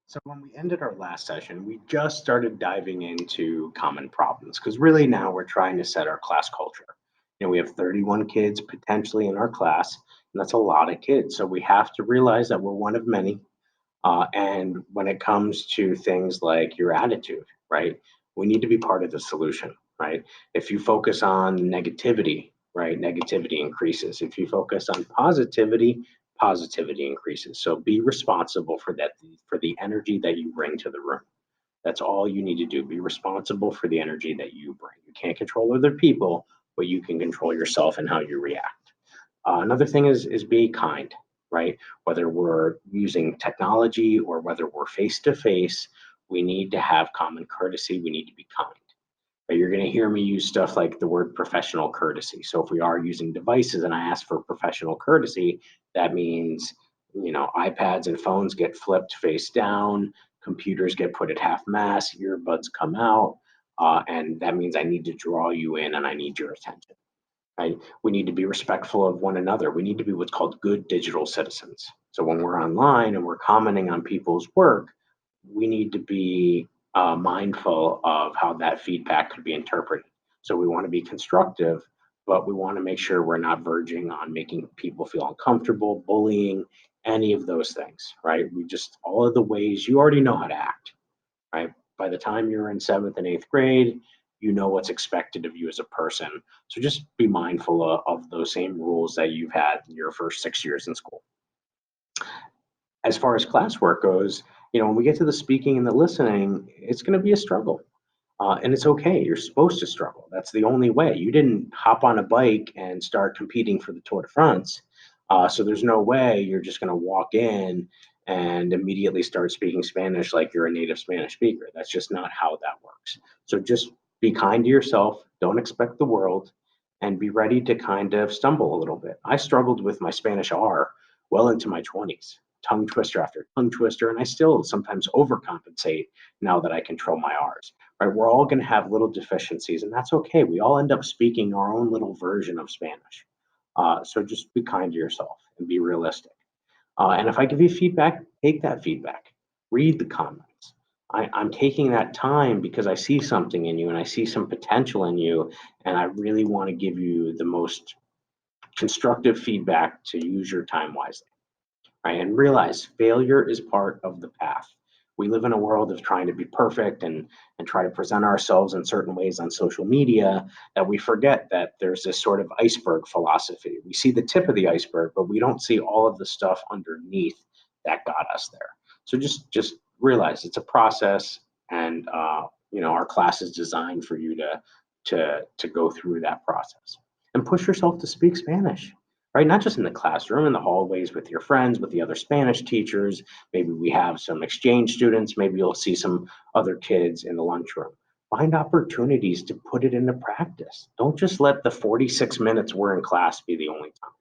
So when we ended our last session, we just started diving into common problems because really now we're trying to set our class culture. We have 31 kids potentially in our class, and that's a lot of kids. So we have to realize that we're one of many. And when it comes to things like your attitude, right, we need to be part of the solution, right? If you focus on negativity, right, negativity increases. If you focus on positivity, positivity increases. So be responsible for that, for the energy that you bring to the room. That's all you need to do. Be responsible for the energy that you bring. You can't control other people, but you can control yourself and how you react. Another thing is be kind, right? Whether we're using technology or whether we're face to face, we need to have common courtesy. We need to be kind. But you're going to hear me use stuff like the word professional courtesy. So if we are using devices and I ask for professional courtesy, that means, iPads and phones get flipped face down, computers get put at half mast, earbuds come out, and that means I need to draw you in and I need your attention. Right? We need to be respectful of one another. We need to be what's called good digital citizens. So when we're online and we're commenting on people's work, we need to be mindful of how that feedback could be interpreted. So we want to be constructive, but we want to make sure we're not verging on making people feel uncomfortable, bullying, any of those things, right? We just, all of the ways you already know how to act, right? By the time you're in seventh and eighth grade, you know what's expected of you as a person. So just be mindful of those same rules that you've had in your first 6 years in school. As far as classwork goes, when we get to the speaking and the listening, it's going to be a struggle. And it's okay. You're supposed to struggle. That's the only way. You didn't hop on a bike and start competing for the Tour de France. So there's no way you're just going to walk in and immediately start speaking Spanish like you're a native Spanish speaker. That's just not how that works. So just be kind to yourself. Don't expect the world and be ready to kind of stumble a little bit. I struggled with my Spanish R well into my 20s, tongue twister after tongue twister, and I still sometimes overcompensate now that I control my R's. Right? We're all going to have little deficiencies, and that's okay. We all end up speaking our own little version of Spanish. So just be kind to yourself and be realistic. And if I give you feedback, take that feedback. Read the comments. I'm taking that time because I see something in you and I see some potential in you, and I really want to give you the most constructive feedback to use your time wisely, right? And realize failure is part of the path. We live in a world of trying to be perfect and try to present ourselves in certain ways on social media that we forget that there's this sort of iceberg philosophy. We see the tip of the iceberg, but we don't see all of the stuff underneath that got us there. So just realize it's a process, and our class is designed for you to go through that process and push yourself to speak Spanish, right? Not just in the classroom, in the hallways with your friends, with the other Spanish teachers. Maybe we have some exchange students. Maybe you'll see some other kids in the lunchroom. Find opportunities to put it into practice. Don't just let the 46 minutes we're in class be the only time,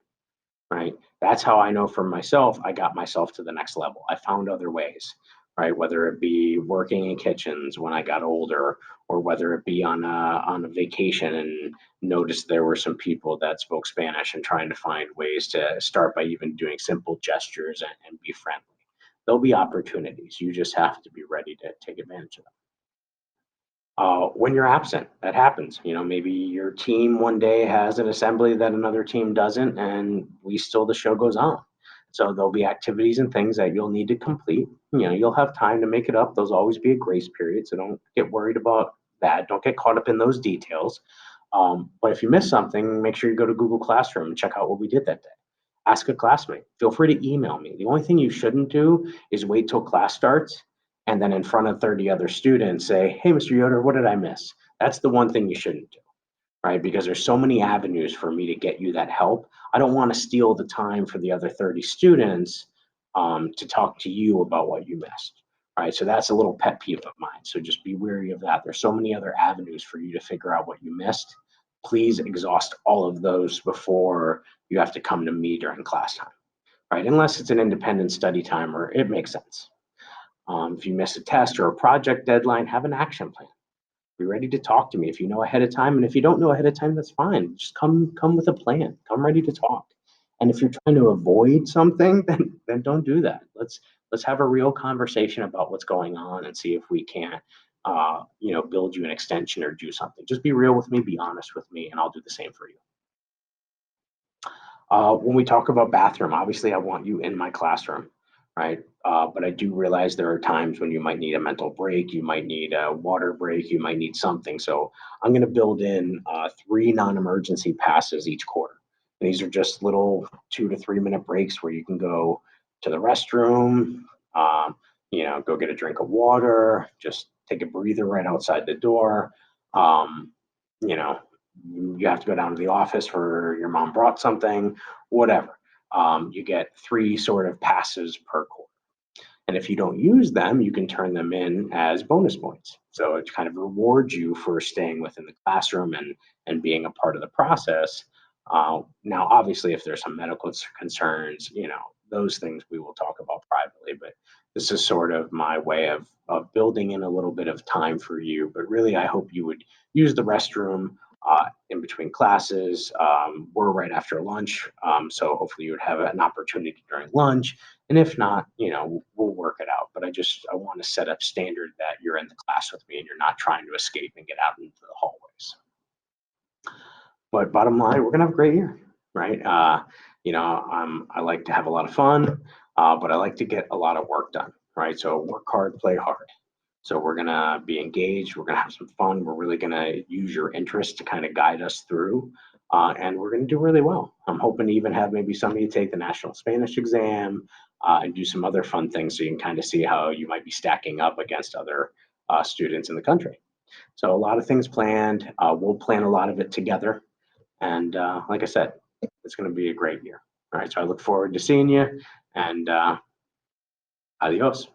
right? That's how I know for myself, I got myself to the next level. I found other ways, right? Whether it be working in kitchens when I got older, or whether it be on a vacation and noticed there were some people that spoke Spanish and trying to find ways to start by even doing simple gestures and be friendly. There'll be opportunities. You just have to be ready to take advantage of them. When you're absent, that happens. Maybe your team one day has an assembly that another team doesn't, and the show goes on. So there'll be activities and things that you'll need to complete. You'll have time to make it up. There'll always be a grace period, so don't get worried about that. Don't get caught up in those details. But if you miss something, make sure you go to Google Classroom and check out what we did that day. Ask a classmate. Feel free to email me. The only thing you shouldn't do is wait till class starts and then in front of 30 other students say, "Hey, Mr. Yoder, what did I miss?" That's the one thing you shouldn't do, right? Because there's so many avenues for me to get you that help. I don't want to steal the time for the other 30 students to talk to you about what you missed, right? So that's a little pet peeve of mine. So just be wary of that. There's so many other avenues for you to figure out what you missed. Please exhaust all of those before you have to come to me during class time, right? Unless it's an independent study time or it makes sense. If you miss a test or a project deadline, have an action plan. Be ready to talk to me if you know ahead of time, and if you don't know ahead of time, that's fine. Just come with a plan. Come ready to talk. And if you're trying to avoid something, then don't do that. Let's have a real conversation about what's going on and see if we can't, build you an extension or do something. Just be real with me, be honest with me, and I'll do the same for you. When we talk about bathroom, obviously I want you in my classroom, right? But I do realize there are times when you might need a mental break, you might need a water break, you might need something. So I'm going to build in three non-emergency passes each quarter. And these are just little 2 to 3 minute breaks where you can go to the restroom, go get a drink of water, just take a breather right outside the door. Um, you know, you have to go down to the office for your mom brought something, whatever. You get three sort of passes per quarter. And if you don't use them, you can turn them in as bonus points. So it kind of rewards you for staying within the classroom and being a part of the process. Now, obviously, if there's some medical concerns, those things we will talk about privately. But this is sort of my way of building in a little bit of time for you. But really, I hope you would use the restroom in between classes. We're right after lunch. So hopefully you would have an opportunity during lunch. And if not, we'll work it out. But I want to set up standard that you're in the class with me and you're not trying to escape and get out into the hallways. But bottom line, we're gonna have a great year, right? I like to have a lot of fun, but I like to get a lot of work done, right? So work hard, play hard. So we're gonna be engaged. We're gonna have some fun. We're really gonna use your interest to kind of guide us through, and we're gonna do really well. I'm hoping to even have maybe some of you take the national Spanish exam and do some other fun things, so you can kind of see how you might be stacking up against other students in the country. So a lot of things planned. We'll plan a lot of it together, and like I said, it's going to be a great year. All right, so I look forward to seeing you, and adios.